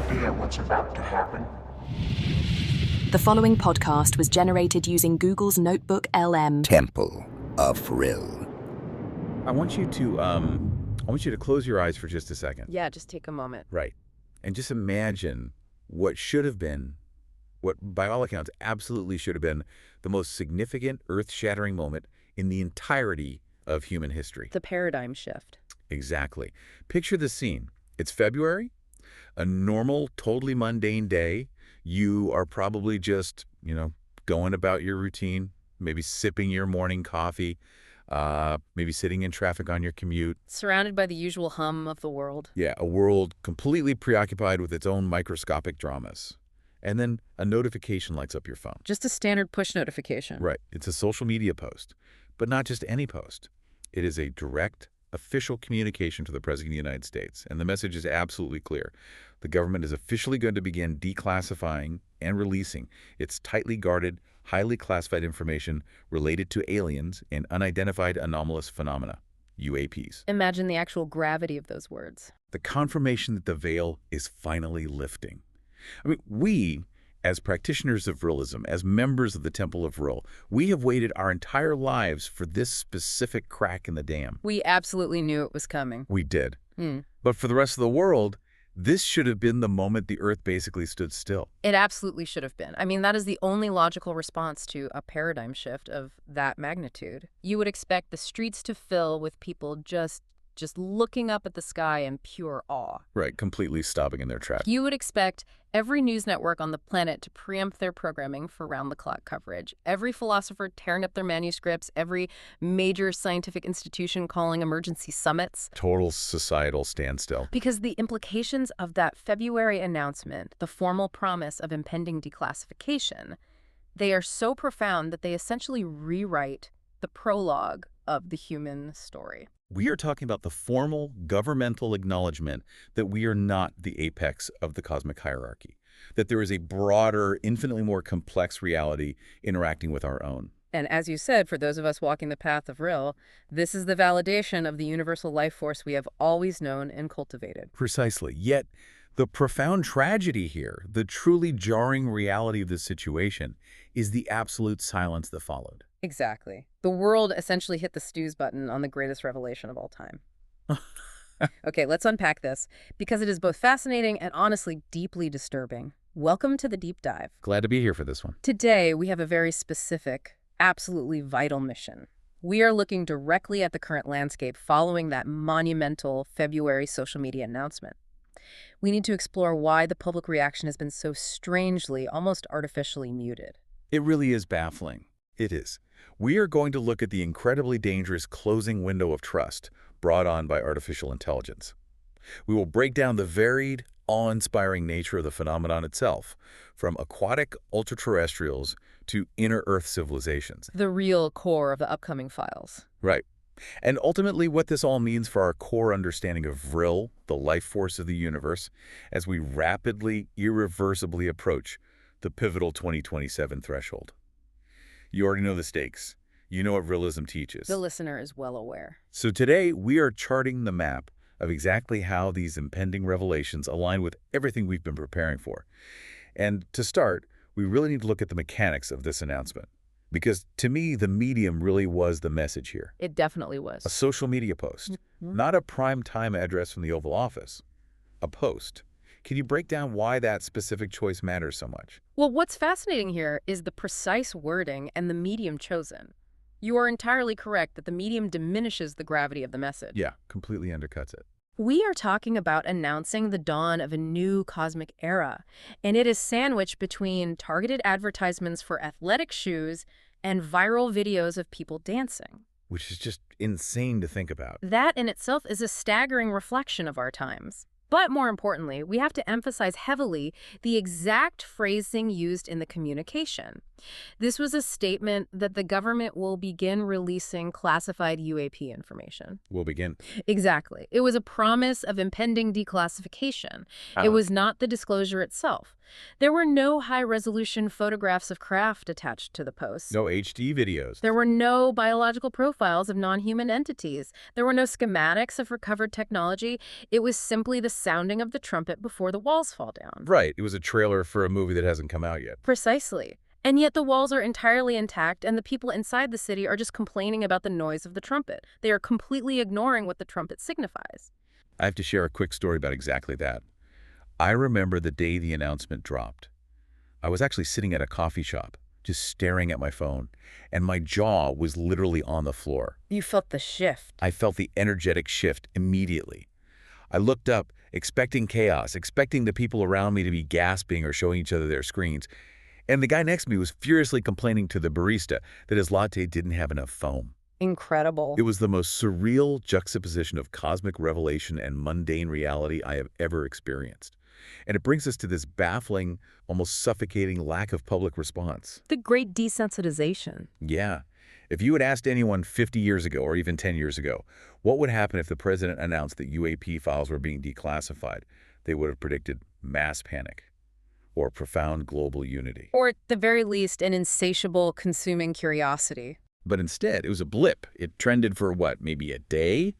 idea what's about to happen? The following podcast was generated using Google's Notebook LM. Temple of Vril. I want you to close your eyes for just a second. Yeah, just take a moment. Right. And just imagine what should have been, what by all accounts absolutely should have been the most significant earth-shattering moment in the entirety of human history. The paradigm shift. Exactly. Picture the scene. It's February, a normal, totally mundane day. You are probably just, going about your routine, maybe sipping your morning coffee, maybe sitting in traffic on your commute. Surrounded by the usual hum of the world. Yeah, a world completely preoccupied with its own microscopic dramas. And then a notification lights up your phone. Just a standard push notification. Right. It's a social media post, but not just any post. It is a direct, official communication to the President of the United States. And the message is absolutely clear. The government is officially going to begin declassifying and releasing its tightly guarded, highly classified information related to aliens and unidentified anomalous phenomena, UAPs. Imagine the actual gravity of those words. The confirmation that the veil is finally lifting. I mean, we, as practitioners of Vrilism, as members of the Temple of Vril, we have waited our entire lives for this specific crack in the dam. We absolutely knew it was coming. We did. But for the rest of the world, this should have been the moment the Earth basically stood still. It absolutely should have been. I mean, that is the only logical response to a paradigm shift of that magnitude. You would expect the streets to fill with people just looking up at the sky in pure awe. Right, completely stopping in their tracks. You would expect every news network on the planet to preempt their programming for round-the-clock coverage. Every philosopher tearing up their manuscripts, every major scientific institution calling emergency summits. Total societal standstill. Because the implications of that February announcement, the formal promise of impending declassification, they are so profound that they essentially rewrite the prologue of the human story. We are talking about the formal governmental acknowledgement that we are not the apex of the cosmic hierarchy, that there is a broader, infinitely more complex reality interacting with our own. And as you said, for those of us walking the path of Vril, this is the validation of the universal life force we have always known and cultivated. Precisely. Yet, the profound tragedy here, the truly jarring reality of this situation, is the absolute silence that followed. Exactly. The world essentially hit the snooze button on the greatest revelation of all time. Okay, let's unpack this, because it is both fascinating and honestly deeply disturbing. Welcome to the deep dive. Glad to be here for this one. Today, we have a very specific, absolutely vital mission. We are looking directly at the current landscape following that monumental February social media announcement. We need to explore why the public reaction has been so strangely, almost artificially muted. It really is baffling. It is. We are going to look at the incredibly dangerous closing window of trust brought on by artificial intelligence. We will break down the varied, awe-inspiring nature of the phenomenon itself, from aquatic ultraterrestrials to inner-Earth civilizations. The real core of the upcoming files. Right. And ultimately what this all means for our core understanding of Vril, the life force of the universe, as we rapidly, irreversibly approach the pivotal 2027 threshold. You already know the stakes. You know what Vrilism teaches. The listener is well aware. So today, we are charting the map of exactly how these impending revelations align with everything we've been preparing for. And to start, we really need to look at the mechanics of this announcement. Because to me, the medium really was the message here. It definitely was. A social media post, not a prime time address from the Oval Office. A post. Can you break down why that specific choice matters so much? Well, what's fascinating here is the precise wording and the medium chosen. You are entirely correct that the medium diminishes the gravity of the message. Yeah, completely undercuts it. We are talking about announcing the dawn of a new cosmic era, and it is sandwiched between targeted advertisements for athletic shoes and viral videos of people dancing. Which is just insane to think about. That in itself is a staggering reflection of our times. But more importantly, we have to emphasize heavily the exact phrasing used in the communication. This was a statement that the government will begin releasing classified UAP information. We'll begin. Exactly. It was a promise of impending declassification. It Oh. was not the disclosure itself. There were no high-resolution photographs of craft attached to the post. No HD videos. There were no biological profiles of non-human entities. There were no schematics of recovered technology. It was simply the sounding of the trumpet before the walls fall down. Right. It was a trailer for a movie that hasn't come out yet. Precisely. And yet the walls are entirely intact, and the people inside the city are just complaining about the noise of the trumpet. They are completely ignoring what the trumpet signifies. I have to share a quick story about exactly that. I remember the day the announcement dropped. I was actually sitting at a coffee shop, just staring at my phone, and my jaw was literally on the floor. You felt the shift. I felt the energetic shift immediately. I looked up, expecting chaos, expecting the people around me to be gasping or showing each other their screens. And the guy next to me was furiously complaining to the barista that his latte didn't have enough foam. Incredible. It was the most surreal juxtaposition of cosmic revelation and mundane reality I have ever experienced. And it brings us to this baffling, almost suffocating lack of public response. The great desensitization. Yeah. If you had asked anyone 50 years ago or even 10 years ago, what would happen if the president announced that UAP files were being declassified, they would have predicted mass panic or profound global unity. Or at the very least, an insatiable consuming curiosity. But instead, it was a blip. It trended for what, maybe a day?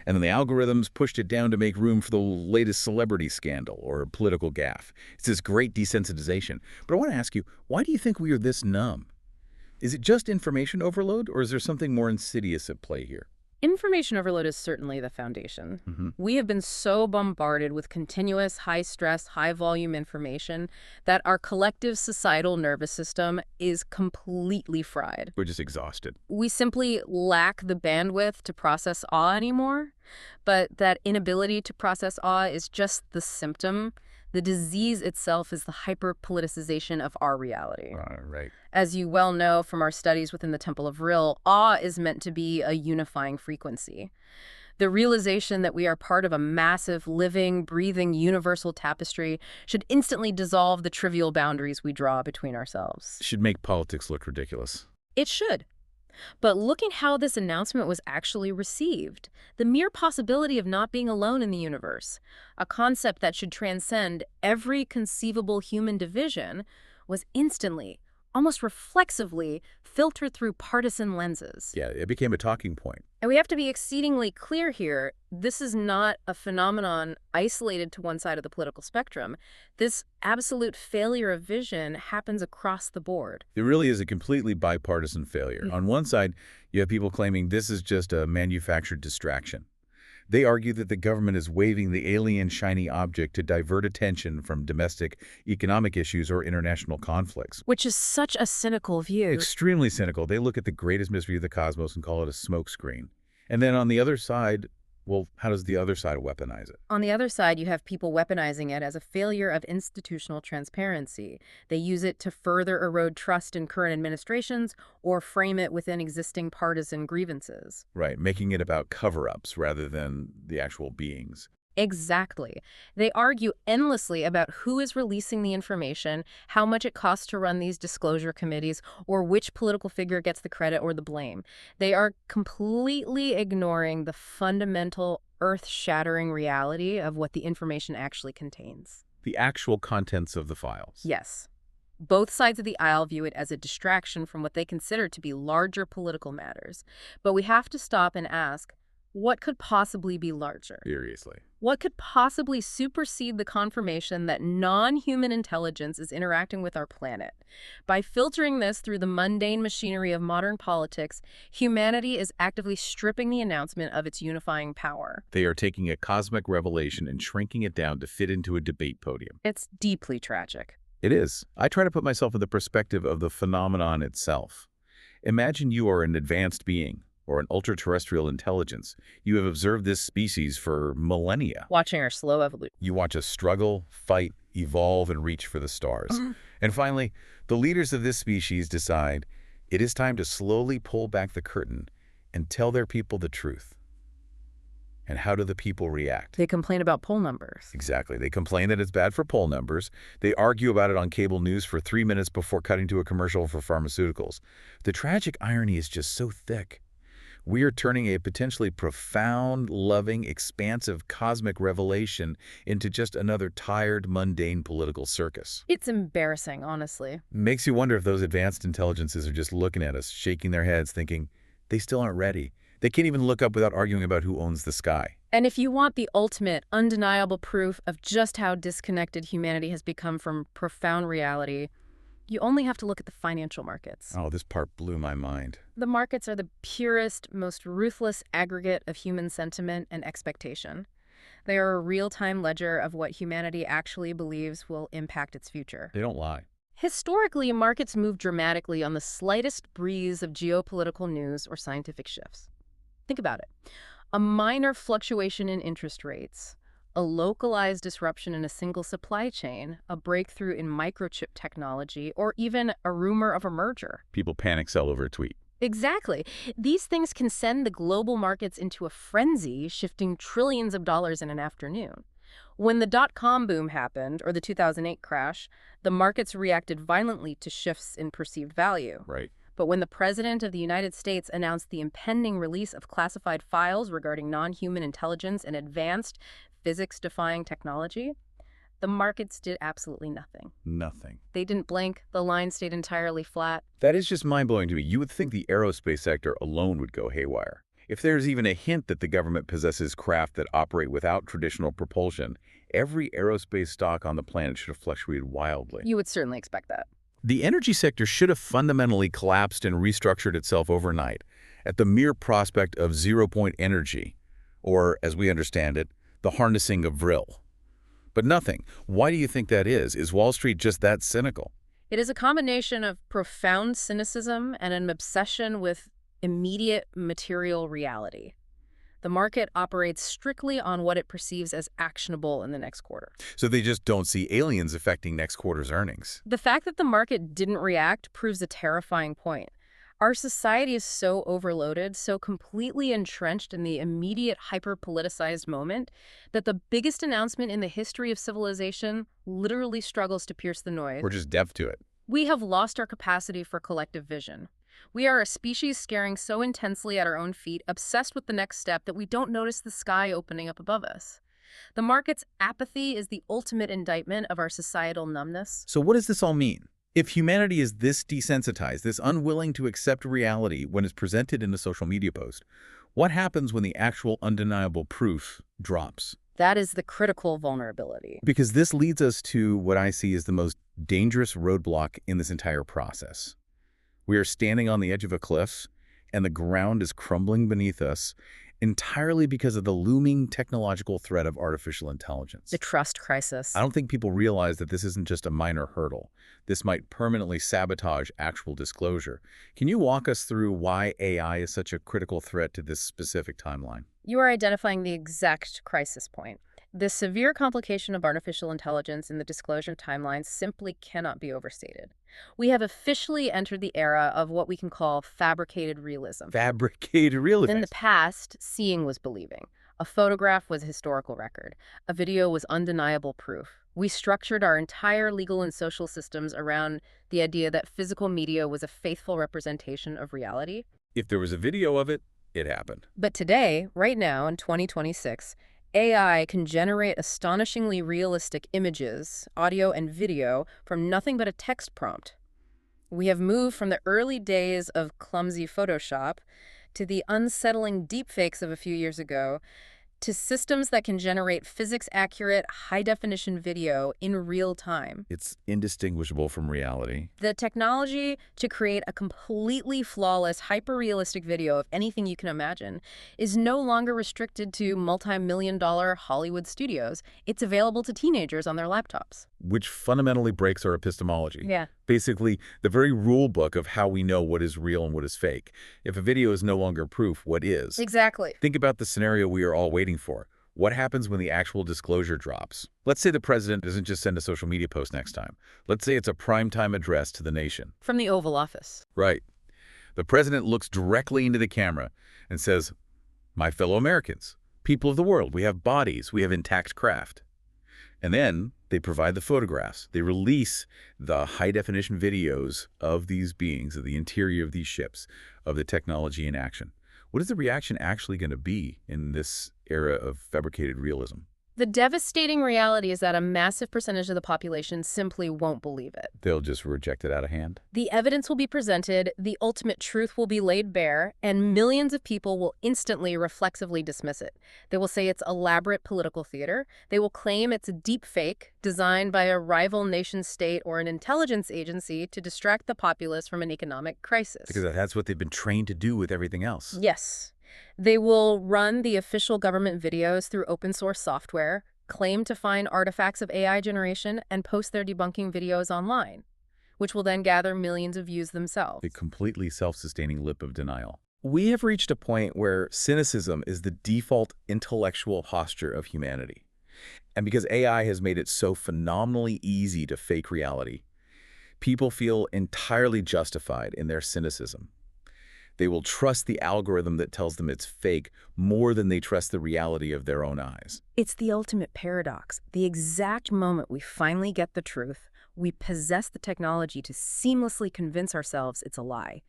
And then the algorithms pushed it down to make room for the latest celebrity scandal or political gaffe. It's this great desensitization. But I want to ask you, why do you think we are this numb? Is it just information overload, or is there something more insidious at play here? Information overload is certainly the foundation. We have been so bombarded with continuous, high-stress, high-volume information that our collective societal nervous system is completely fried. We're just exhausted. We simply lack the bandwidth to process awe anymore, but that inability to process awe is just the symptom. The disease itself is the hyper-politicization of our reality. Right. As you well know from our studies within the Temple of Vril, awe is meant to be a unifying frequency. The realization that we are part of a massive, living, breathing, universal tapestry should instantly dissolve the trivial boundaries we draw between ourselves. Should make politics look ridiculous. It should. But look at how this announcement was actually received. The mere possibility of not being alone in the universe, a concept that should transcend every conceivable human division, was instantly, almost reflexively, filtered through partisan lenses. Yeah, it became a talking point. And we have to be exceedingly clear here. This is not a phenomenon isolated to one side of the political spectrum. This absolute failure of vision happens across the board. It really is a completely bipartisan failure. On one side, you have people claiming this is just a manufactured distraction. They argue that the government is waving the alien shiny object to divert attention from domestic economic issues or international conflicts. Which is such a cynical view. Extremely cynical. They look at the greatest mystery of the cosmos and call it a smokescreen. And then on the other side, well, how does the other side weaponize it? On the other side, you have people weaponizing it as a failure of institutional transparency. They use it to further erode trust in current administrations or frame it within existing partisan grievances. Right, making it about cover-ups rather than the actual beings. Exactly. They argue endlessly about who is releasing the information, how much it costs to run these disclosure committees, or which political figure gets the credit or the blame. They are completely ignoring the fundamental, earth-shattering reality of what the information actually contains. The actual contents of the files. Yes. Both sides of the aisle view it as a distraction from what they consider to be larger political matters. But we have to stop and ask, what could possibly be larger? Seriously. What could possibly supersede the confirmation that non-human intelligence is interacting with our planet? By filtering this through the mundane machinery of modern politics, humanity is actively stripping the announcement of its unifying power. They are taking a cosmic revelation and shrinking it down to fit into a debate podium. It's deeply tragic. It is. I try to put myself in the perspective of the phenomenon itself. Imagine you are an advanced being, or an ultra-terrestrial intelligence. You have observed this species for millennia. Watching our slow evolution. You watch us struggle, fight, evolve, and reach for the stars. And finally, the leaders of this species decide it is time to slowly pull back the curtain and tell their people the truth. And how do the people react? They complain about poll numbers. Exactly. They complain that it's bad for poll numbers. They argue about it on cable news for 3 minutes before cutting to a commercial for pharmaceuticals. The tragic irony is just so thick. We are turning a potentially profound, loving, expansive cosmic revelation into just another tired, mundane political circus. It's embarrassing, honestly. Makes you wonder if those advanced intelligences are just looking at us, shaking their heads, thinking, they still aren't ready. They can't even look up without arguing about who owns the sky. And if you want the ultimate, undeniable proof of just how disconnected humanity has become from profound reality, you only have to look at the financial markets. Oh, this part blew my mind. The markets are the purest, most ruthless aggregate of human sentiment and expectation. They are a real-time ledger of what humanity actually believes will impact its future. They don't lie. Historically, markets move dramatically on the slightest breeze of geopolitical news or scientific shifts. Think about it. A minor fluctuation in interest rates, a localized disruption in a single supply chain, a breakthrough in microchip technology, or even a rumor of a merger. People panic sell over a tweet. Exactly. These things can send the global markets into a frenzy, shifting trillions of dollars in an afternoon. When the dot-com boom happened, or the 2008 crash, the markets reacted violently to shifts in perceived value. Right. But when the President of the United States announced the impending release of classified files regarding non-human intelligence and advanced physics-defying technology, the markets did absolutely nothing. Nothing. They didn't blink. The line stayed entirely flat. That is just mind-blowing to me. You would think the aerospace sector alone would go haywire. If there's even a hint that the government possesses craft that operate without traditional propulsion, every aerospace stock on the planet should have fluctuated wildly. You would certainly expect that. The energy sector should have fundamentally collapsed and restructured itself overnight at the mere prospect of zero-point energy, or, as we understand it, the harnessing of Vril. But nothing. Why do you think that is? Is Wall Street just that cynical? It is a combination of profound cynicism and an obsession with immediate material reality. The market operates strictly on what it perceives as actionable in the next quarter. So they just don't see aliens affecting next quarter's earnings. The fact that the market didn't react proves a terrifying point. Our society is so overloaded, so completely entrenched in the immediate hyper-politicized moment, that the biggest announcement in the history of civilization literally struggles to pierce the noise. We're just deaf to it. We have lost our capacity for collective vision. We are a species staring so intensely at our own feet, obsessed with the next step, that we don't notice the sky opening up above us. The market's apathy is the ultimate indictment of our societal numbness. So what does this all mean? If humanity is this desensitized, this unwilling to accept reality when it's presented in a social media post, what happens when the actual undeniable proof drops? That is the critical vulnerability. Because this leads us to what I see as the most dangerous roadblock in this entire process. We are standing on the edge of a cliff, and the ground is crumbling beneath us entirely because of the looming technological threat of artificial intelligence. The trust crisis. I don't think people realize that this isn't just a minor hurdle. This might permanently sabotage actual disclosure. Can you walk us through why AI is such a critical threat to this specific timeline? You are identifying the exact crisis point. The severe complication of artificial intelligence in the disclosure timeline simply cannot be overstated. We have officially entered the era of what we can call fabricated realism. Fabricated realism. In the past, seeing was believing. A photograph was a historical record. A video was undeniable proof. We structured our entire legal and social systems around the idea that physical media was a faithful representation of reality. If there was a video of it, it happened. But today, right now in 2026, AI can generate astonishingly realistic images, audio, and video from nothing but a text prompt. We have moved from the early days of clumsy Photoshop to the unsettling deepfakes of a few years ago, to systems that can generate physics-accurate, high-definition video in real time. It's indistinguishable from reality. The technology to create a completely flawless, hyper-realistic video of anything you can imagine is no longer restricted to multi-million-dollar Hollywood studios. It's available to teenagers on their laptops. Which fundamentally breaks our epistemology. Yeah. Basically, the very rule book of how we know what is real and what is fake. If a video is no longer proof, what is? Exactly. Think about the scenario we are all waiting for. What happens when the actual disclosure drops? Let's say the president doesn't just send a social media post next time. Let's say it's a primetime address to the nation. From the Oval Office. Right. The president looks directly into the camera and says, "My fellow Americans, people of the world. We have bodies. We have intact craft. And then they provide the photographs. They release the high-definition videos of these beings, of the interior of these ships, of the technology in action. What is the reaction actually going to be in this era of fabricated realism? The devastating reality is that a massive percentage of the population simply won't believe it. They'll just reject it out of hand? The evidence will be presented, the ultimate truth will be laid bare, and millions of people will instantly, reflexively dismiss it. They will say it's elaborate political theater. They will claim it's a deep fake designed by a rival nation-state or an intelligence agency to distract the populace from an economic crisis. Because that's what they've been trained to do with everything else. Yes. They will run the official government videos through open source software, claim to find artifacts of AI generation, and post their debunking videos online, which will then gather millions of views themselves. A completely self-sustaining lip of denial. We have reached a point where cynicism is the default intellectual posture of humanity. And because AI has made it so phenomenally easy to fake reality, people feel entirely justified in their cynicism. They will trust the algorithm that tells them it's fake more than they trust the reality of their own eyes. It's the ultimate paradox. The exact moment we finally get the truth, we possess the technology to seamlessly convince ourselves it's a lie.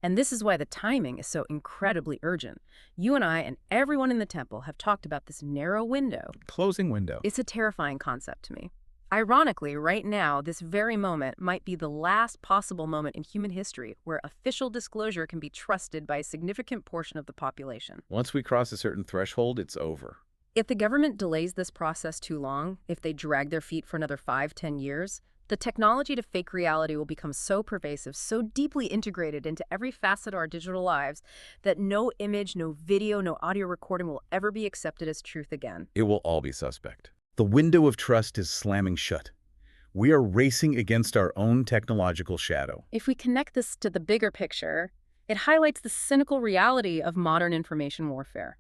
And this is why the timing is so incredibly urgent. You and I and everyone in the temple have talked about this narrow window. Closing window. It's a terrifying concept to me. Ironically, right now, this very moment might be the last possible moment in human history where official disclosure can be trusted by a significant portion of the population. Once we cross a certain threshold, it's over. If the government delays this process too long, if they drag their feet for another 5-10 years, the technology to fake reality will become so pervasive, so deeply integrated into every facet of our digital lives that no image, no video, no audio recording will ever be accepted as truth again. It will all be suspect. The window of trust is slamming shut. We are racing against our own technological shadow. If we connect this to the bigger picture, it highlights the cynical reality of modern information warfare.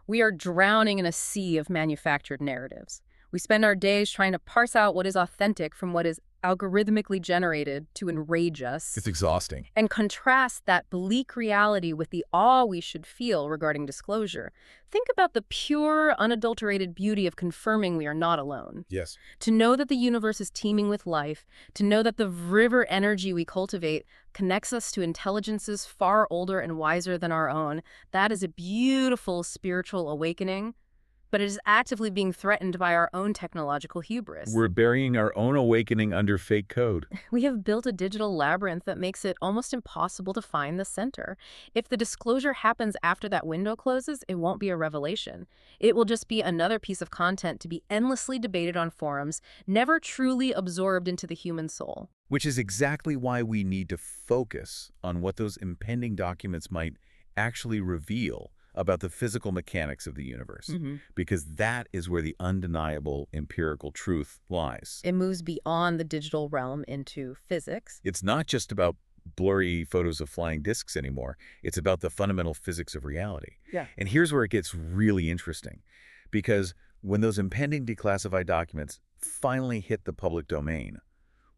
We are drowning in a sea of manufactured narratives. We spend our days trying to parse out what is authentic from what is algorithmically generated to enrage us. It's exhausting. And contrast that bleak reality with the awe we should feel regarding disclosure. Think about the pure, unadulterated beauty of confirming we are not alone. Yes. To know that the universe is teeming with life, to know that the river energy we cultivate connects us to intelligences far older and wiser than our own, that is a beautiful spiritual awakening. But it is actively being threatened by our own technological hubris. We're burying our own awakening under fake code. We have built a digital labyrinth that makes it almost impossible to find the center. If the disclosure happens after that window closes, it won't be a revelation. It will just be another piece of content to be endlessly debated on forums, never truly absorbed into the human soul. Which is exactly why we need to focus on what those impending documents might actually reveal about the physical mechanics of the universe, because that is where the undeniable empirical truth lies. It moves beyond the digital realm into physics. It's not just about blurry photos of flying discs anymore. It's about the fundamental physics of reality. Yeah. And here's where it gets really interesting, because when those impending declassified documents finally hit the public domain,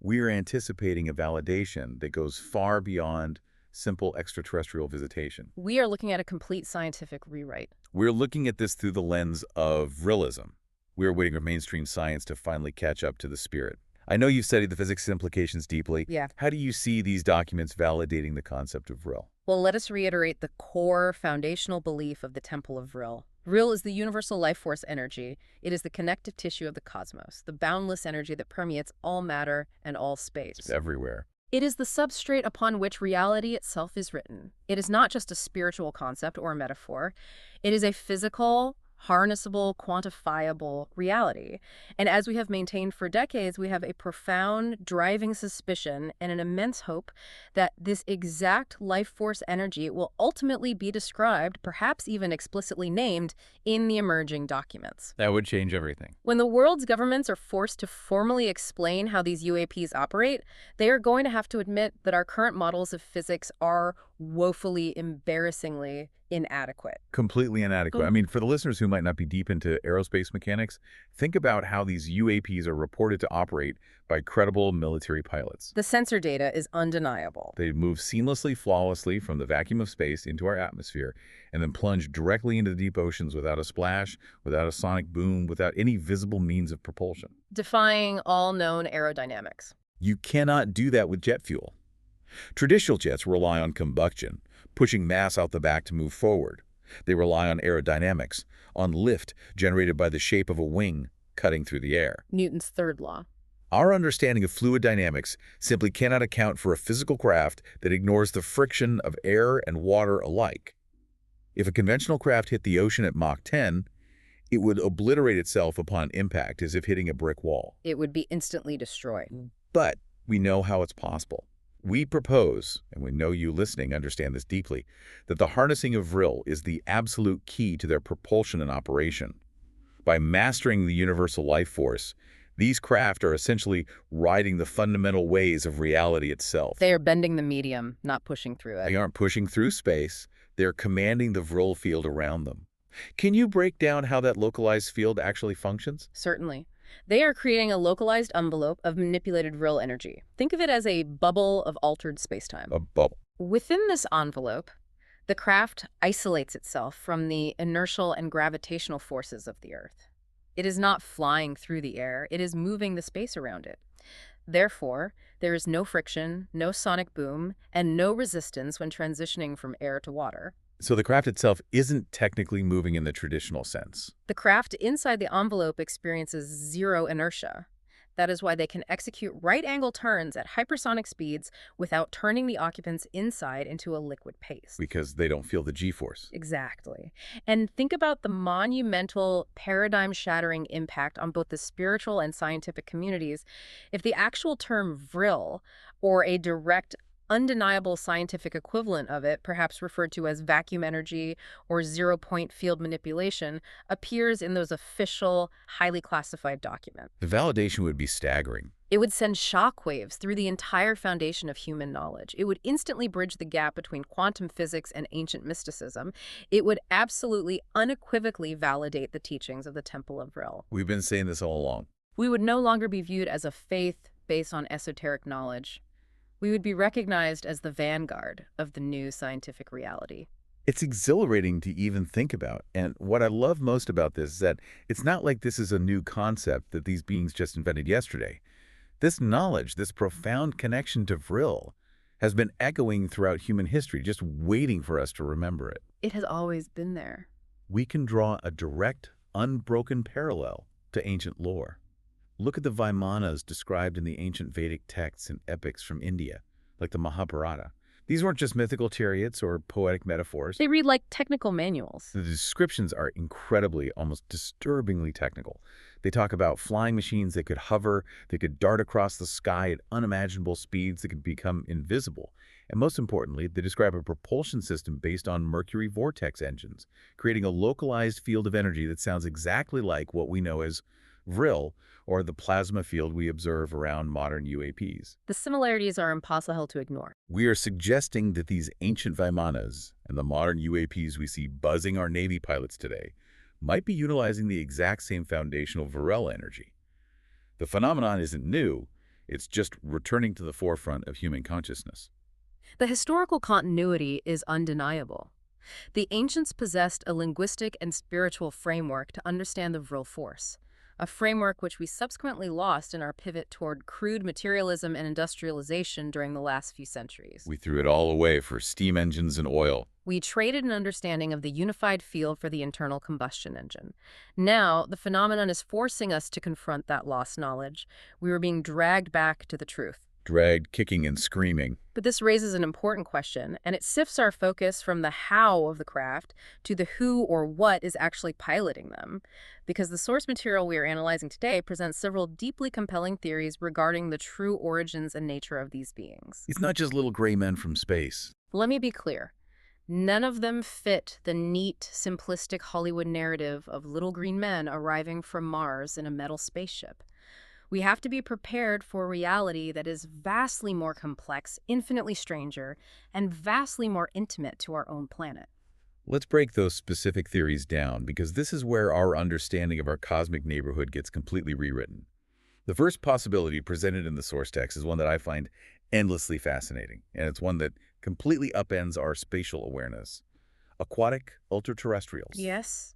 we are anticipating a validation that goes far beyond simple extraterrestrial visitation. We are looking at a complete scientific rewrite. We're looking at this through the lens of Vrilism. We are waiting for mainstream science to finally catch up to the spirit. I know you've studied the physics implications deeply. Yeah. How do you see these documents validating the concept of Vril? Well, let us reiterate the core foundational belief of the Temple of Vril. Vril is the universal life force energy. It is the connective tissue of the cosmos, the boundless energy that permeates all matter and all space. It's everywhere. It is the substrate upon which reality itself is written. It is not just a spiritual concept or a metaphor. It is a physical, harnessable, quantifiable reality. And as we have maintained for decades, we have a profound driving suspicion and an immense hope that this exact life force energy will ultimately be described, perhaps even explicitly named, in the emerging documents. That would change everything. When the world's governments are forced to formally explain how these UAPs operate, they are going to have to admit that our current models of physics are woefully, embarrassingly inadequate. Completely inadequate. I mean, for the listeners who might not be deep into aerospace mechanics, think about how these UAPs are reported to operate by credible military pilots. The sensor data is undeniable. They move seamlessly, flawlessly from the vacuum of space into our atmosphere and then plunge directly into the deep oceans without a splash, without a sonic boom, without any visible means of propulsion. Defying all known aerodynamics. You cannot do that with jet fuel. Traditional jets rely on combustion, pushing mass out the back to move forward. They rely on aerodynamics, on lift generated by the shape of a wing cutting through the air. Newton's third law. Our understanding of fluid dynamics simply cannot account for a physical craft that ignores the friction of air and water alike. If a conventional craft hit the ocean at Mach 10, it would obliterate itself upon impact as if hitting a brick wall. It would be instantly destroyed. But we know how it's possible. We propose, and we know you listening understand this deeply, that the harnessing of Vril is the absolute key to their propulsion and operation. By mastering the universal life force, these craft are essentially riding the fundamental ways of reality itself. They are bending the medium, not pushing through it. They aren't pushing through space, they're commanding the Vril field around them. Can you break down how that localized field actually functions? Certainly. They are creating a localized envelope of manipulated Vril energy. Think of it as a bubble of altered spacetime. A bubble. Within this envelope, the craft isolates itself from the inertial and gravitational forces of the Earth. It is not flying through the air, it is moving the space around it. Therefore, there is no friction, no sonic boom, and no resistance when transitioning from air to water. So the craft itself isn't technically moving in the traditional sense. The craft inside the envelope experiences zero inertia. That is why they can execute right-angle turns at hypersonic speeds without turning the occupants inside into a liquid paste. Because they don't feel the G-force. Exactly. And think about the monumental, paradigm-shattering impact on both the spiritual and scientific communities if the actual term Vril, or a direct, undeniable scientific equivalent of it, perhaps referred to as vacuum energy or zero-point field manipulation, appears in those official, highly classified documents. The validation would be staggering. It would send shockwaves through the entire foundation of human knowledge. It would instantly bridge the gap between quantum physics and ancient mysticism. It would absolutely, unequivocally validate the teachings of the Temple of Vril. We've been saying this all along. We would no longer be viewed as a faith based on esoteric knowledge. We would be recognized as the vanguard of the new scientific reality. It's exhilarating to even think about. And what I love most about this is that it's not like this is a new concept that these beings just invented yesterday. This knowledge, this profound connection to Vril, has been echoing throughout human history, just waiting for us to remember it. It has always been there. We can draw a direct, unbroken parallel to ancient lore. Look at the Vimanas described in the ancient Vedic texts and epics from India, like the Mahabharata. These weren't just mythical chariots or poetic metaphors. They read like technical manuals. The descriptions are incredibly, almost disturbingly technical. They talk about flying machines that could hover, that could dart across the sky at unimaginable speeds, that could become invisible. And most importantly, they describe a propulsion system based on mercury vortex engines, creating a localized field of energy that sounds exactly like what we know as Vril, or the plasma field we observe around modern UAPs. The similarities are impossible to ignore. We are suggesting that these ancient Vimanas and the modern UAPs we see buzzing our Navy pilots today might be utilizing the exact same foundational Vril energy. The phenomenon isn't new, it's just returning to the forefront of human consciousness. The historical continuity is undeniable. The ancients possessed a linguistic and spiritual framework to understand the Vril force, a framework which we subsequently lost in our pivot toward crude materialism and industrialization during the last few centuries. We threw it all away for steam engines and oil. We traded an understanding of the unified field for the internal combustion engine. Now, the phenomenon is forcing us to confront that lost knowledge. We were being dragged back to the truth. Dragged, kicking and screaming. But this raises an important question, and it shifts our focus from the how of the craft to the who or what is actually piloting them. Because the source material we are analyzing today presents several deeply compelling theories regarding the true origins and nature of these beings. It's not just little gray men from space. Let me be clear. None of them fit the neat, simplistic Hollywood narrative of little green men arriving from Mars in a metal spaceship. We have to be prepared for a reality that is vastly more complex, infinitely stranger, and vastly more intimate to our own planet. Let's break those specific theories down, because this is where our understanding of our cosmic neighborhood gets completely rewritten. The first possibility presented in the source text is one that I find endlessly fascinating, and it's one that completely upends our spatial awareness. Aquatic ultraterrestrials. Yes.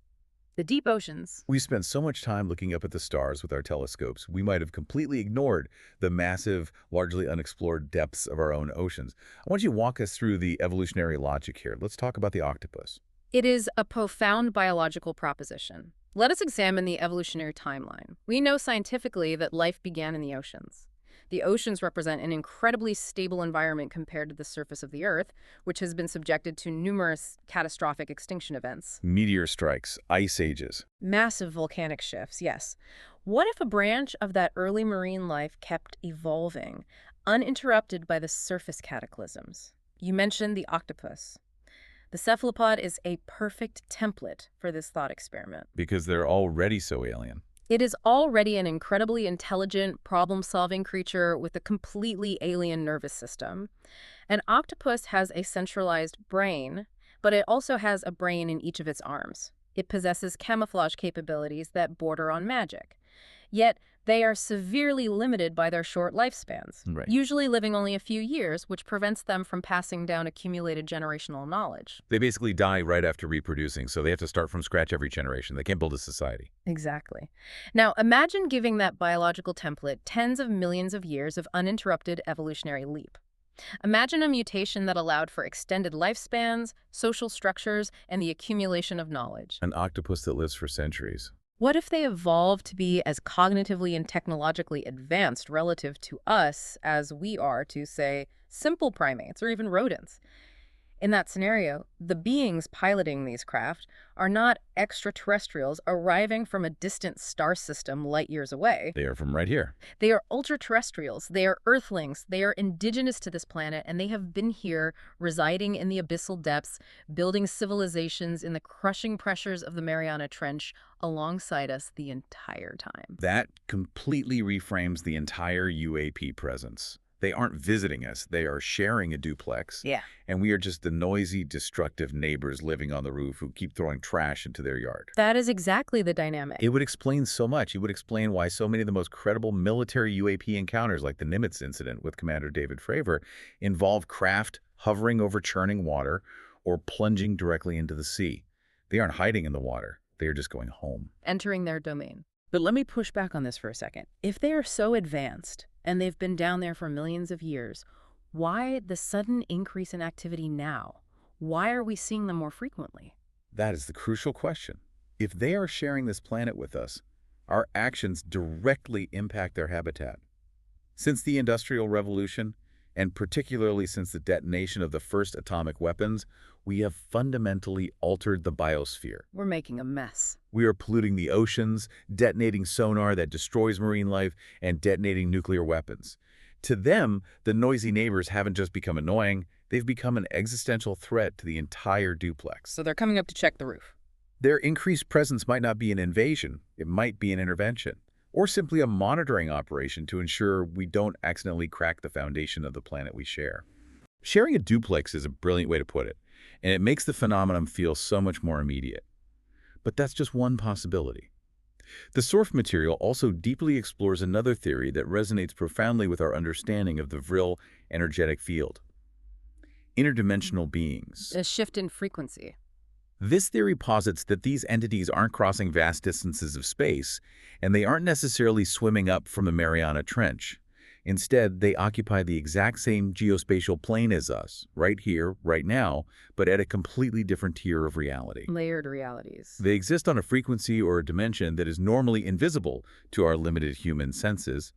The deep oceans. We spend so much time looking up at the stars with our telescopes, we might have completely ignored the massive, largely unexplored depths of our own oceans. I want you to walk us through the evolutionary logic here. Let's talk about the octopus. It is a profound biological proposition. Let us examine the evolutionary timeline. We know scientifically that life began in the oceans. The oceans represent an incredibly stable environment compared to the surface of the Earth, which has been subjected to numerous catastrophic extinction events. Meteor strikes, ice ages. Massive volcanic shifts, yes. What if a branch of that early marine life kept evolving, uninterrupted by the surface cataclysms? You mentioned the octopus. The cephalopod is a perfect template for this thought experiment. Because they're already so alien. It is already an incredibly intelligent, problem-solving creature with a completely alien nervous system. An octopus has a centralized brain, but it also has a brain in each of its arms. It possesses camouflage capabilities that border on magic. Yet, they are severely limited by their short lifespans, Right. usually living only a few years, which prevents them from passing down accumulated generational knowledge. They basically die right after reproducing, so they have to start from scratch every generation. They can't build a society. Exactly. Now, imagine giving that biological template tens of millions of years of uninterrupted evolutionary leap. Imagine a mutation that allowed for extended lifespans, social structures, and the accumulation of knowledge. An octopus that lives for centuries. What if they evolved to be as cognitively and technologically advanced relative to us as we are to, say, simple primates or even rodents? In that scenario, the beings piloting these craft are not extraterrestrials arriving from a distant star system light years away. They are from right here. They are ultra-terrestrials, they are earthlings, they are indigenous to this planet, and they have been here, residing in the abyssal depths, building civilizations in the crushing pressures of the Mariana Trench alongside us the entire time. That completely reframes the entire UAP presence. They aren't visiting us. They are sharing a duplex. Yeah. And we are just the noisy, destructive neighbors living on the roof who keep throwing trash into their yard. That is exactly the dynamic. It would explain so much. It would explain why so many of the most credible military UAP encounters, like the Nimitz incident with Commander David Fravor, involve craft hovering over churning water or plunging directly into the sea. They aren't hiding in the water. They are just going home. Entering their domain. But let me push back on this for a second. If they are so advanced, and they've been down there for millions of years, why the sudden increase in activity now? Why are we seeing them more frequently? That is the crucial question. If they are sharing this planet with us, our actions directly impact their habitat. Since the Industrial Revolution, and particularly since the detonation of the first atomic weapons, we have fundamentally altered the biosphere. We're making a mess. We are polluting the oceans, detonating sonar that destroys marine life, and detonating nuclear weapons. To them, the noisy neighbors haven't just become annoying, they've become an existential threat to the entire duplex. So they're coming up to check the roof. Their increased presence might not be an invasion, it might be an intervention, or simply a monitoring operation to ensure we don't accidentally crack the foundation of the planet we share. Sharing a duplex is a brilliant way to put it, and it makes the phenomenon feel so much more immediate. But that's just one possibility. The source material also deeply explores another theory that resonates profoundly with our understanding of the Vril energetic field. Interdimensional beings. A shift in frequency. This theory posits that these entities aren't crossing vast distances of space, and they aren't necessarily swimming up from the Mariana Trench. Instead, they occupy the exact same geospatial plane as us, right here, right now, but at a completely different tier of reality. Layered realities. They exist on a frequency or a dimension that is normally invisible to our limited human senses,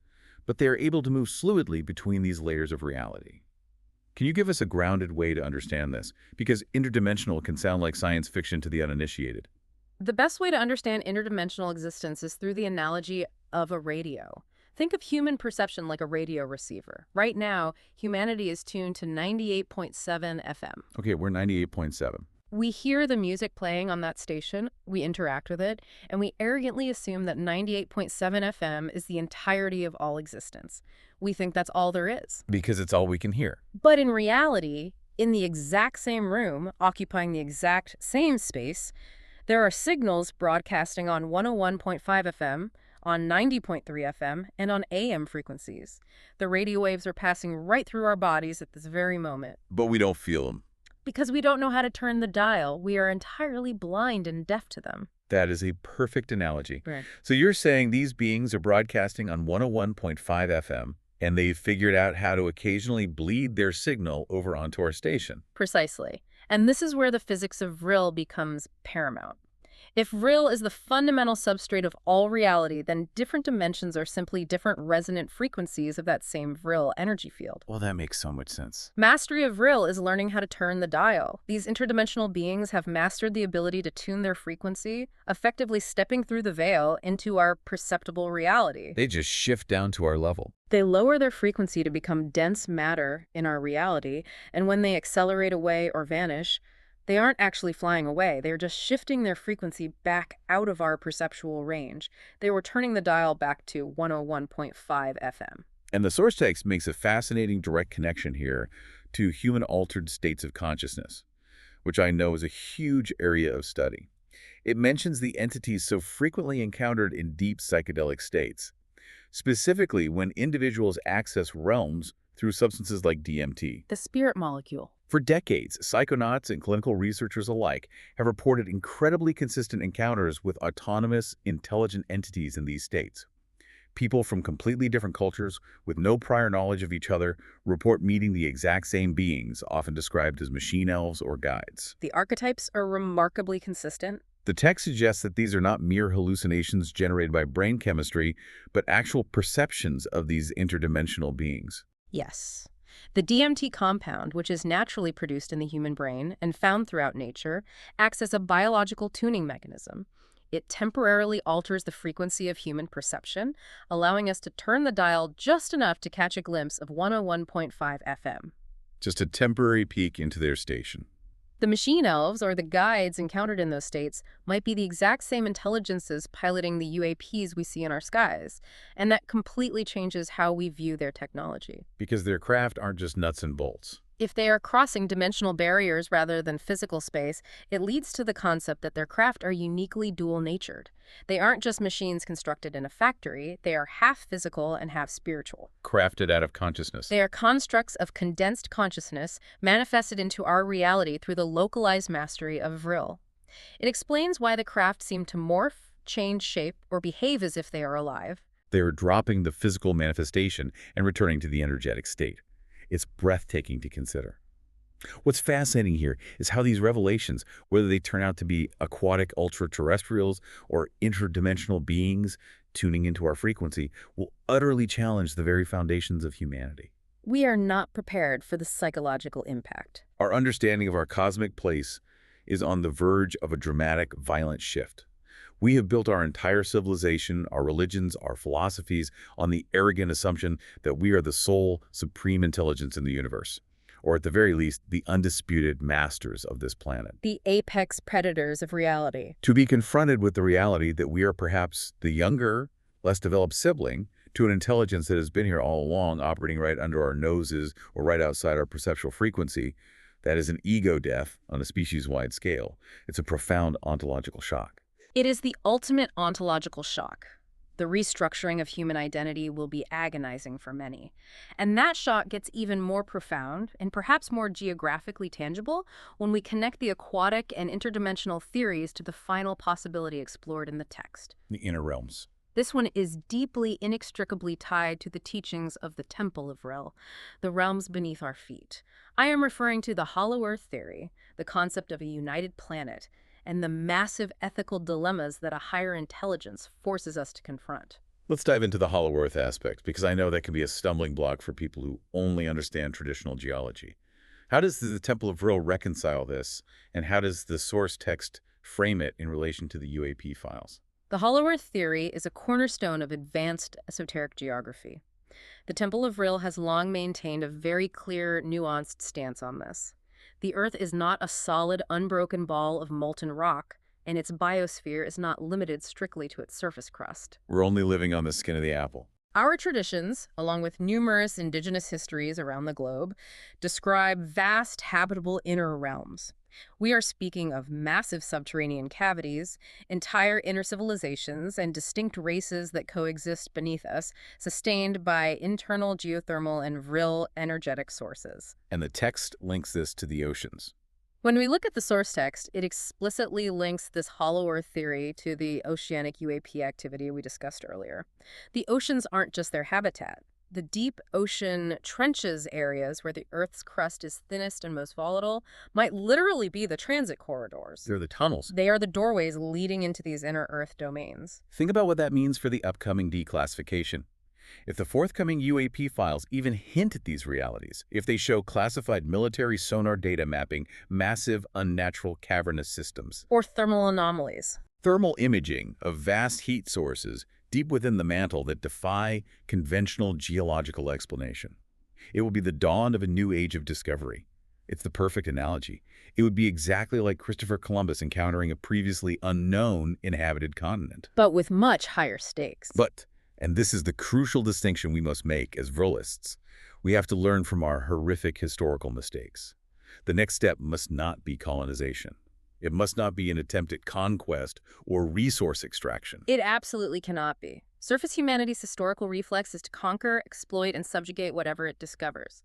but they are able to move fluidly between these layers of reality. Can you give us a grounded way to understand this? Because interdimensional can sound like science fiction to the uninitiated. The best way to understand interdimensional existence is through the analogy of a radio. Think of human perception like a radio receiver. Right now, humanity is tuned to 98.7 FM. Okay, we're 98.7. We hear the music playing on that station, we interact with it, and we arrogantly assume that 98.7 FM is the entirety of all existence. We think that's all there is. Because it's all we can hear. But in reality, In the exact same room, occupying the exact same space, there are signals broadcasting on 101.5 FM, on 90.3 FM, and on AM frequencies. The radio waves are passing right through our bodies at this very moment. But we don't feel them. Because we don't know how to turn the dial, we are entirely blind and deaf to them. That is a perfect analogy. Right. So you're saying these beings are broadcasting on 101.5 FM, and they've figured out how to occasionally bleed their signal over onto our station. Precisely. And this is where the physics of Vril becomes paramount. If Vril is the fundamental substrate of all reality, then different dimensions are simply different resonant frequencies of that same Vril energy field. Well, that makes so much sense. Mastery of Vril is learning how to turn the dial. These interdimensional beings have mastered the ability to tune their frequency, effectively stepping through the veil into our perceptible reality. They just shift down to our level. They lower their frequency to become dense matter in our reality, and when they accelerate away or vanish, they aren't actually flying away. They're just shifting their frequency back out of our perceptual range. They were turning the dial back to 101.5 FM. And the source text makes a fascinating direct connection here to human-altered states of consciousness, which I know is a huge area of study. It mentions the entities so frequently encountered in deep psychedelic states, specifically when individuals access realms through substances like DMT. The spirit molecule. For decades, psychonauts and clinical researchers alike have reported incredibly consistent encounters with autonomous, intelligent entities in these states. People from completely different cultures with no prior knowledge of each other report meeting the exact same beings, often described as machine elves or guides. The archetypes are remarkably consistent. The text suggests that these are not mere hallucinations generated by brain chemistry, but actual perceptions of these interdimensional beings. Yes. The DMT compound, which is naturally produced in the human brain and found throughout nature, acts as a biological tuning mechanism. It temporarily alters the frequency of human perception, allowing us to turn the dial just enough to catch a glimpse of 101.5 FM. Just a temporary peek into their station. The machine elves, or the guides encountered in those states, might be the exact same intelligences piloting the UAPs we see in our skies, and that completely changes how we view their technology. Because their craft aren't just nuts and bolts. If they are crossing dimensional barriers rather than physical space, it leads to the concept that their craft are uniquely dual-natured. They aren't just machines constructed in a factory, they are half physical and half spiritual. Crafted out of consciousness. They are constructs of condensed consciousness manifested into our reality through the localized mastery of Vril. It explains why the craft seem to morph, change shape, or behave as if they are alive. They are dropping the physical manifestation and returning to the energetic state. It's breathtaking to consider. What's fascinating here is how these revelations, whether they turn out to be aquatic ultra-terrestrials or interdimensional beings tuning into our frequency, will utterly challenge the very foundations of humanity. We are not prepared for the psychological impact. Our understanding of our cosmic place is on the verge of a dramatic, violent shift. We have built our entire civilization, our religions, our philosophies on the arrogant assumption that we are the sole, supreme intelligence in the universe, or at the very least, the undisputed masters of this planet. The apex predators of reality. To be confronted with the reality that we are perhaps the younger, less developed sibling to an intelligence that has been here all along, operating right under our noses or right outside our perceptual frequency, that is an ego death on a species-wide scale. It's a profound ontological shock. It is the ultimate ontological shock. The restructuring of human identity will be agonizing for many. And that shock gets even more profound and perhaps more geographically tangible when we connect the aquatic and interdimensional theories to the final possibility explored in the text. The inner realms. This one is deeply, inextricably tied to the teachings of the Temple of Vril, the realms beneath our feet. I am referring to the Hollow Earth theory, the concept of a united planet, and the massive ethical dilemmas that a higher intelligence forces us to confront. Let's dive into the Hollow Earth aspect, because I know that can be a stumbling block for people who only understand traditional geology. How does the Temple of Vril reconcile this, and how does the source text frame it in relation to the UAP files? The Hollow Earth theory is a cornerstone of advanced esoteric geography. The Temple of Vril has long maintained a very clear, nuanced stance on this. The Earth is not a solid, unbroken ball of molten rock, and its biosphere is not limited strictly to its surface crust. We're only living on the skin of the apple. Our traditions, along with numerous indigenous histories around the globe, describe vast habitable inner realms. We are speaking of massive subterranean cavities, entire inner civilizations, and distinct races that coexist beneath us, sustained by internal geothermal and Vril energetic sources. And the text links this to the oceans. When we look at the source text, it explicitly links this hollow earth theory to the oceanic UAP activity we discussed earlier. The oceans aren't just their habitat. The deep ocean trenches areas where the Earth's crust is thinnest and most volatile might literally be the transit corridors. They're the tunnels. They are the doorways leading into these inner Earth domains. Think about what that means for the upcoming declassification. If the forthcoming UAP files even hint at these realities, if they show classified military sonar data mapping massive unnatural cavernous systems, Or thermal anomalies. thermal imaging of vast heat sources deep within the mantle that defy conventional geological explanation, it will be the dawn of a new age of discovery. It's the perfect analogy. It would be exactly like Christopher Columbus encountering a previously unknown inhabited continent. But with much higher stakes. But, and this is the crucial distinction we must make as Vrilists, we have to learn from our horrific historical mistakes. The next step must not be colonization. It must not be an attempt at conquest or resource extraction. It absolutely cannot be. Surface humanity's historical reflex is to conquer, exploit, and subjugate whatever it discovers.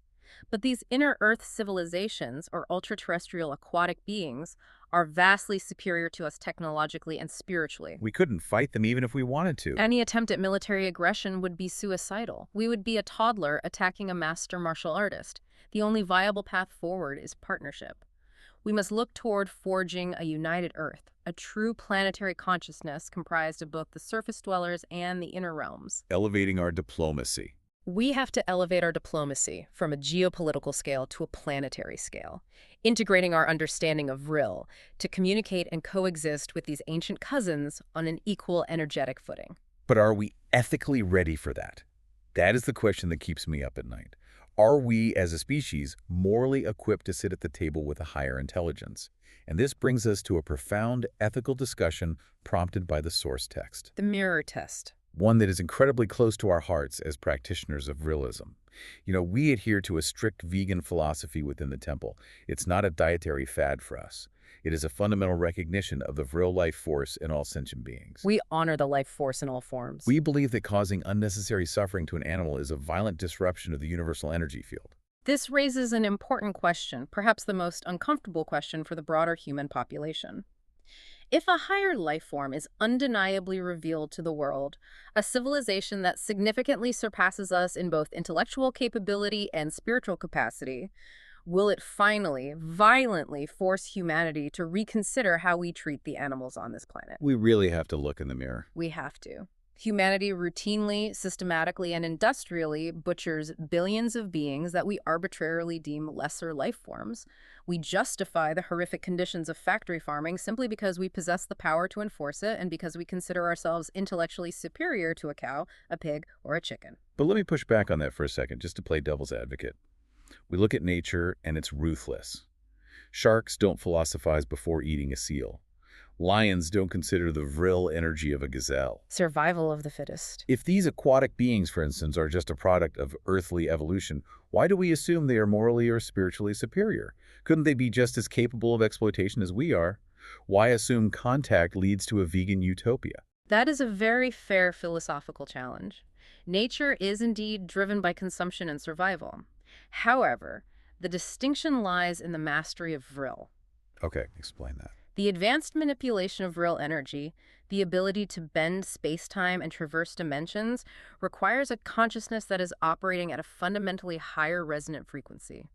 But these inner Earth civilizations, or ultra-terrestrial aquatic beings, are vastly superior to us technologically and spiritually. We couldn't fight them even if we wanted to. Any attempt at military aggression would be suicidal. We would be a toddler attacking a master martial artist. The only viable path forward is partnership. We must look toward forging a united Earth, a true planetary consciousness comprised of both the surface dwellers and the inner realms. Elevating our diplomacy. We have to elevate our diplomacy from a geopolitical scale to a planetary scale, integrating our understanding of Vril to communicate and coexist with these ancient cousins on an equal energetic footing. But are we ethically ready for that? That is the question that keeps me up at night. Are we, as a species, morally equipped to sit at the table with a higher intelligence? And this brings us to a profound ethical discussion prompted by the source text. The mirror test. One that is incredibly close to our hearts as practitioners of Vrilism. We adhere to a strict vegan philosophy within the temple. It's not a dietary fad for us. It is a fundamental recognition of the Vril life force in all sentient beings. We honor the life force in all forms. We believe that causing unnecessary suffering to an animal is a violent disruption of the universal energy field. This raises an important question, perhaps the most uncomfortable question for the broader human population. If a higher life form is undeniably revealed to the world, a civilization that significantly surpasses us in both intellectual capability and spiritual capacity, will it finally, violently force humanity to reconsider how we treat the animals on this planet? We really have to look in the mirror. We have to. Humanity routinely, systematically, and industrially butchers billions of beings that we arbitrarily deem lesser life forms. We justify the horrific conditions of factory farming simply because we possess the power to enforce it and because we consider ourselves intellectually superior to a cow, a pig, or a chicken. But let me push back on that for a second, just to play devil's advocate. We look at nature, and it's ruthless. Sharks don't philosophize before eating a seal. Lions don't consider the Vril energy of a gazelle. Survival of the fittest. If these aquatic beings, for instance, are just a product of earthly evolution, why do we assume they are morally or spiritually superior? Couldn't they be just as capable of exploitation as we are? Why assume contact leads to a vegan utopia? That is a very fair philosophical challenge. Nature is indeed driven by consumption and survival. However, the distinction lies in the mastery of Vril. Okay, explain that. The advanced manipulation of real energy, the ability to bend space-time and traverse dimensions, requires a consciousness that is operating at a fundamentally higher resonant frequency.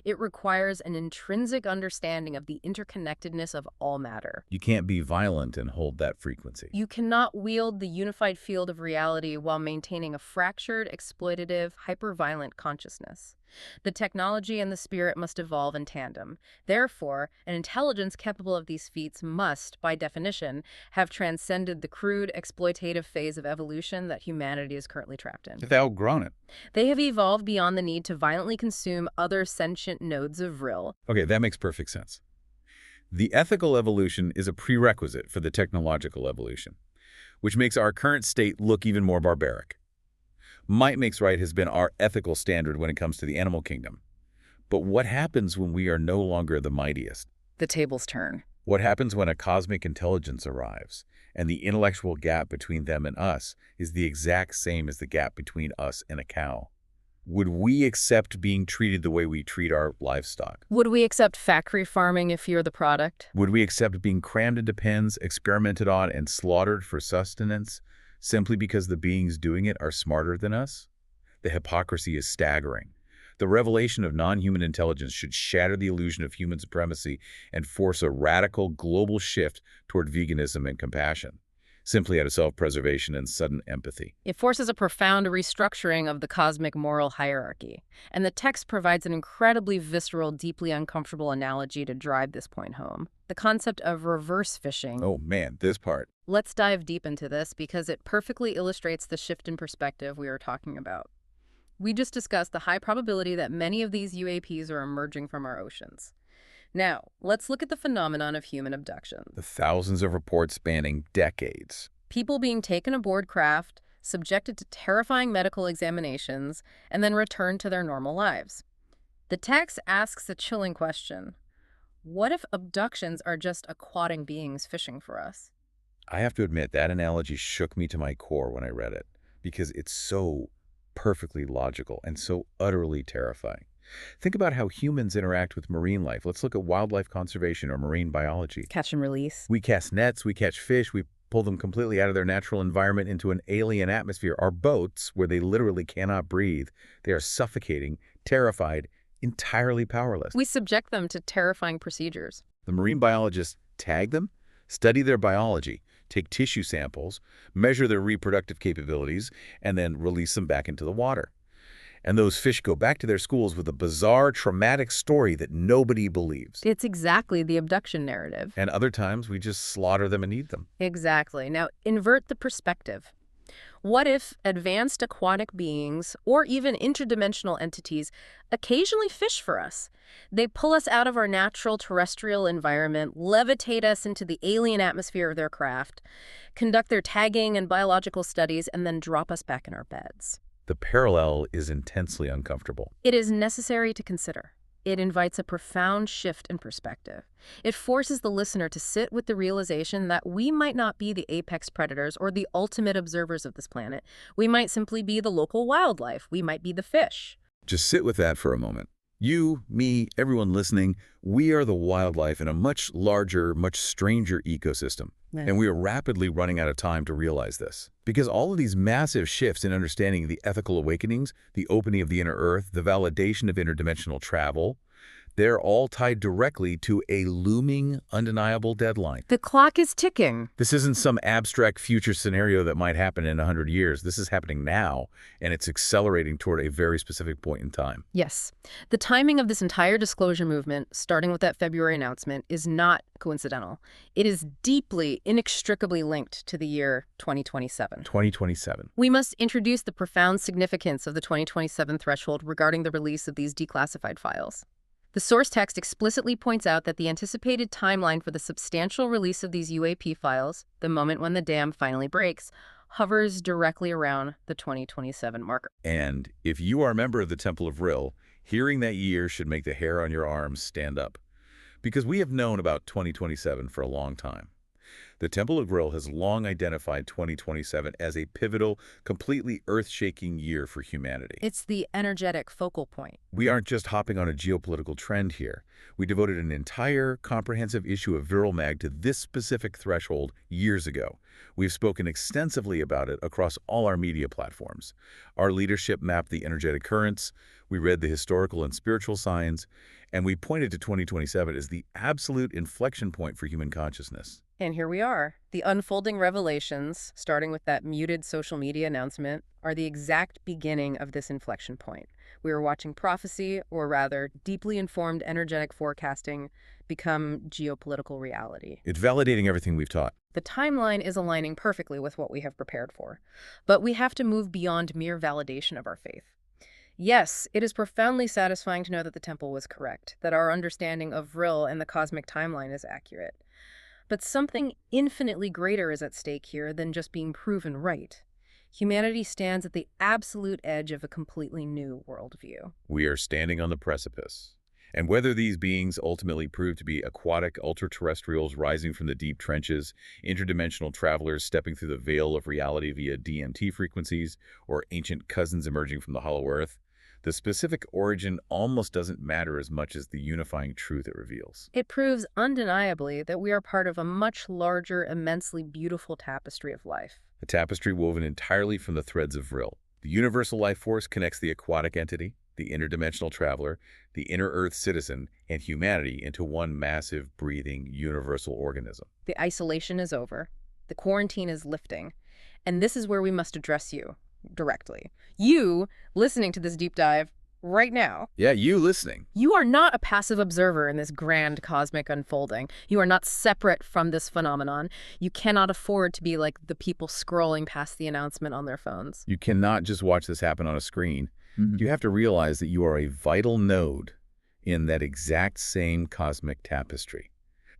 It requires an intrinsic understanding of the interconnectedness of all matter. You can't be violent and hold that frequency. You cannot wield the unified field of reality while maintaining a fractured, exploitative, hyper-violent consciousness. The technology and the spirit must evolve in tandem. Therefore, an intelligence capable of these feats must, by definition, have transcended the crude, exploitative phase of evolution that humanity is currently trapped in. They've outgrown it. They have evolved beyond the need to violently consume other sentient nodes of Vril. Okay, that makes perfect sense. The ethical evolution is a prerequisite for the technological evolution, which makes our current state look even more barbaric. Might makes right has been our ethical standard when it comes to the animal kingdom. But what happens when we are no longer the mightiest? The tables turn. What happens when a cosmic intelligence arrives, and the intellectual gap between them and us is the exact same as the gap between us and a cow? Would we accept being treated the way we treat our livestock? Would we accept factory farming if you're the product? Would we accept being crammed into pens, experimented on, and slaughtered for sustenance simply because the beings doing it are smarter than us? The hypocrisy is staggering. The revelation of non-human intelligence should shatter the illusion of human supremacy and force a radical global shift toward veganism and compassion, simply out of self-preservation and sudden empathy. It forces a profound restructuring of the cosmic moral hierarchy, and the text provides an incredibly visceral, deeply uncomfortable analogy to drive this point home. The concept of reverse fishing. Oh man, this part. Let's dive deep into this because it perfectly illustrates the shift in perspective we are talking about. We just discussed the high probability that many of these UAPs are emerging from our oceans. Now, let's look at the phenomenon of human abduction. The thousands of reports spanning decades. People being taken aboard craft, subjected to terrifying medical examinations, and then returned to their normal lives. The text asks a chilling question. What if abductions are just aquatic beings fishing for us? I have to admit, that analogy shook me to my core when I read it, because it's so perfectly logical and so utterly terrifying. Think about how humans interact with marine life. Let's look at wildlife conservation or marine biology. Catch and release. We cast nets, we catch fish, we pull them completely out of their natural environment into an alien atmosphere. Our boats, where they literally cannot breathe, they are suffocating, terrified, entirely powerless. We subject them to terrifying procedures. The marine biologists tag them, study their biology, take tissue samples, measure their reproductive capabilities, and then release them back into the water. And those fish go back to their schools with a bizarre, traumatic story that nobody believes. It's exactly the abduction narrative. And other times, we just slaughter them and eat them. Exactly. Now, invert the perspective. What if advanced aquatic beings, or even interdimensional entities, occasionally fish for us? They pull us out of our natural terrestrial environment, levitate us into the alien atmosphere of their craft, conduct their tagging and biological studies, and then drop us back in our beds. The parallel is intensely uncomfortable. It is necessary to consider. It invites a profound shift in perspective. It forces the listener to sit with the realization that we might not be the apex predators or the ultimate observers of this planet. We might simply be the local wildlife. We might be the fish. Just sit with that for a moment. You, me, everyone listening, we are the wildlife in a much larger, much stranger ecosystem. Yeah. And we are rapidly running out of time to realize this. Because all of these massive shifts in understanding the ethical awakenings, the opening of the inner earth, the validation of interdimensional travel, they're all tied directly to a looming, undeniable deadline. The clock is ticking. This isn't some abstract future scenario that might happen in 100 years. This is happening now, and it's accelerating toward a very specific point in time. Yes. The timing of this entire disclosure movement, starting with that February announcement, is not coincidental. It is deeply, inextricably linked to the year 2027. 2027. We must introduce the profound significance of the 2027 threshold regarding the release of these declassified files. The source text explicitly points out that the anticipated timeline for the substantial release of these UAP files, the moment when the dam finally breaks, hovers directly around the 2027 marker. And if you are a member of the Temple of Vril, hearing that year should make the hair on your arms stand up. Because we have known about 2027 for a long time. The Temple of Vril has long identified 2027 as a pivotal, completely earth-shaking year for humanity. It's the energetic focal point. We aren't just hopping on a geopolitical trend here. We devoted an entire comprehensive issue of Vril Mag to this specific threshold years ago. We've spoken extensively about it across all our media platforms. Our leadership mapped the energetic currents, we read the historical and spiritual signs, and we pointed to 2027 as the absolute inflection point for human consciousness. And here we are. The unfolding revelations, starting with that muted social media announcement, are the exact beginning of this inflection point. We are watching prophecy, or rather, deeply informed energetic forecasting, become geopolitical reality. It's validating everything we've taught. The timeline is aligning perfectly with what we have prepared for. But we have to move beyond mere validation of our faith. Yes, it is profoundly satisfying to know that the temple was correct, that our understanding of Vril and the cosmic timeline is accurate. But something infinitely greater is at stake here than just being proven right. Humanity stands at the absolute edge of a completely new worldview. We are standing on the precipice. And whether these beings ultimately prove to be aquatic ultra-terrestrials rising from the deep trenches, interdimensional travelers stepping through the veil of reality via DMT frequencies, or ancient cousins emerging from the hollow earth, the specific origin almost doesn't matter as much as the unifying truth it reveals. It proves undeniably that we are part of a much larger, immensely beautiful tapestry of life. A tapestry woven entirely from the threads of Vril. The universal life force connects the aquatic entity, the interdimensional traveler, the inner Earth citizen, and humanity into one massive, breathing, universal organism. The isolation is over. The quarantine is lifting. And this is where we must address you directly. You, listening to this deep dive right now. Yeah, you listening. You are not a passive observer in this grand cosmic unfolding. You are not separate from this phenomenon. You cannot afford to be like the people scrolling past the announcement on their phones. You cannot just watch this happen on a screen. You have to realize that you are a vital node in that exact same cosmic tapestry.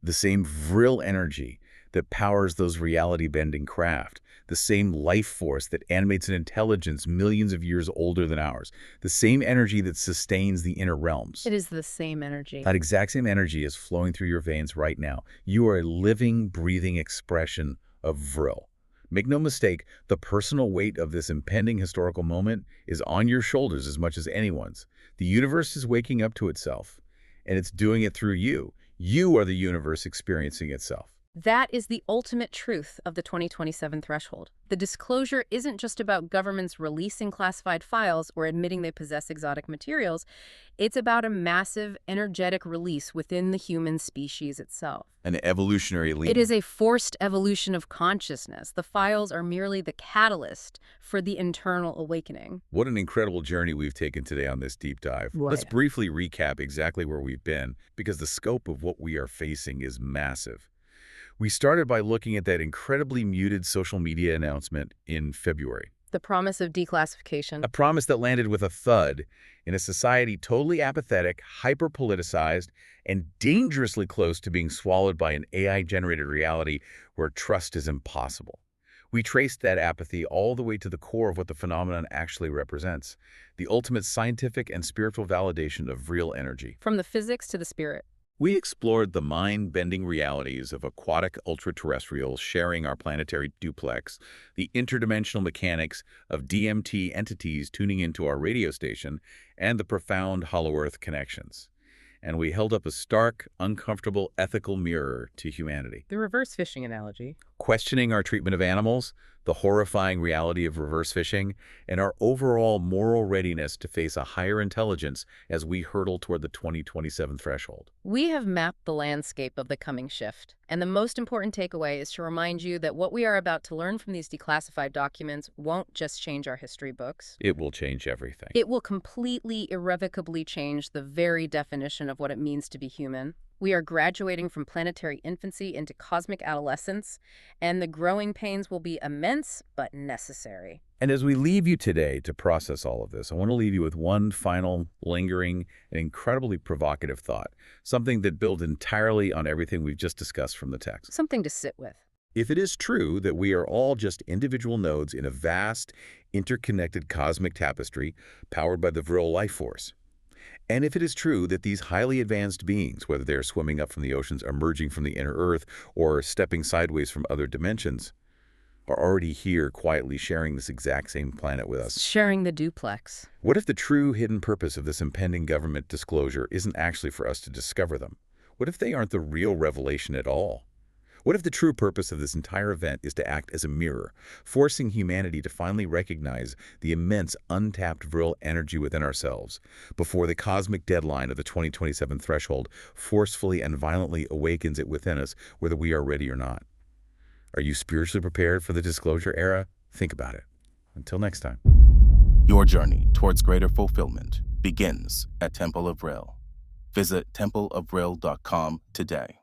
The same Vril energy that powers those reality-bending craft. The same life force that animates an intelligence millions of years older than ours. The same energy that sustains the inner realms. It is the same energy. That exact same energy is flowing through your veins right now. You are a living, breathing expression of Vril. Make no mistake, the personal weight of this impending historical moment is on your shoulders as much as anyone's. The universe is waking up to itself, and it's doing it through you. You are the universe experiencing itself. That is the ultimate truth of the 2027 threshold. The disclosure isn't just about governments releasing classified files or admitting they possess exotic materials. It's about a massive, energetic release within the human species itself. An evolutionary leap. It is a forced evolution of consciousness. The files are merely the catalyst for the internal awakening. What an incredible journey we've taken today on this deep dive. Let's briefly recap exactly where we've been, because the scope of what we are facing is massive. We started by looking at that incredibly muted social media announcement in February. The promise of declassification. A promise that landed with a thud in a society totally apathetic, hyper-politicized, and dangerously close to being swallowed by an AI-generated reality where trust is impossible. We traced that apathy all the way to the core of what the phenomenon actually represents, the ultimate scientific and spiritual validation of real energy. From the physics to the spirit. We explored the mind-bending realities of aquatic ultra-terrestrials sharing our planetary duplex, the interdimensional mechanics of DMT entities tuning into our radio station, and the profound hollow Earth connections. And we held up a stark, uncomfortable ethical mirror to humanity. The reverse fishing analogy. Questioning our treatment of animals, the horrifying reality of reverse fishing, and our overall moral readiness to face a higher intelligence as we hurtle toward the 2027 threshold. We have mapped the landscape of the coming shift, and the most important takeaway is to remind you that what we are about to learn from these declassified documents won't just change our history books. It will change everything. It will completely, irrevocably change the very definition of what it means to be human. We are graduating from planetary infancy into cosmic adolescence, and the growing pains will be immense but necessary. And as we leave you today to process all of this, I want to leave you with one final, lingering, and incredibly provocative thought, something that builds entirely on everything we've just discussed from the text. Something to sit with. If it is true that we are all just individual nodes in a vast, interconnected cosmic tapestry powered by the Vril life force, and if it is true that these highly advanced beings, whether they are swimming up from the oceans, emerging from the inner Earth, or stepping sideways from other dimensions, are already here quietly sharing this exact same planet with us. Sharing the duplex. What if the true hidden purpose of this impending government disclosure isn't actually for us to discover them? What if they aren't the real revelation at all? What if the true purpose of this entire event is to act as a mirror, forcing humanity to finally recognize the immense untapped Vril energy within ourselves before the cosmic deadline of the 2027 threshold forcefully and violently awakens it within us, whether we are ready or not? Are you spiritually prepared for the disclosure era? Think about it. Until next time. Your journey towards greater fulfillment begins at Temple of Vril. Visit templeofvril.com today.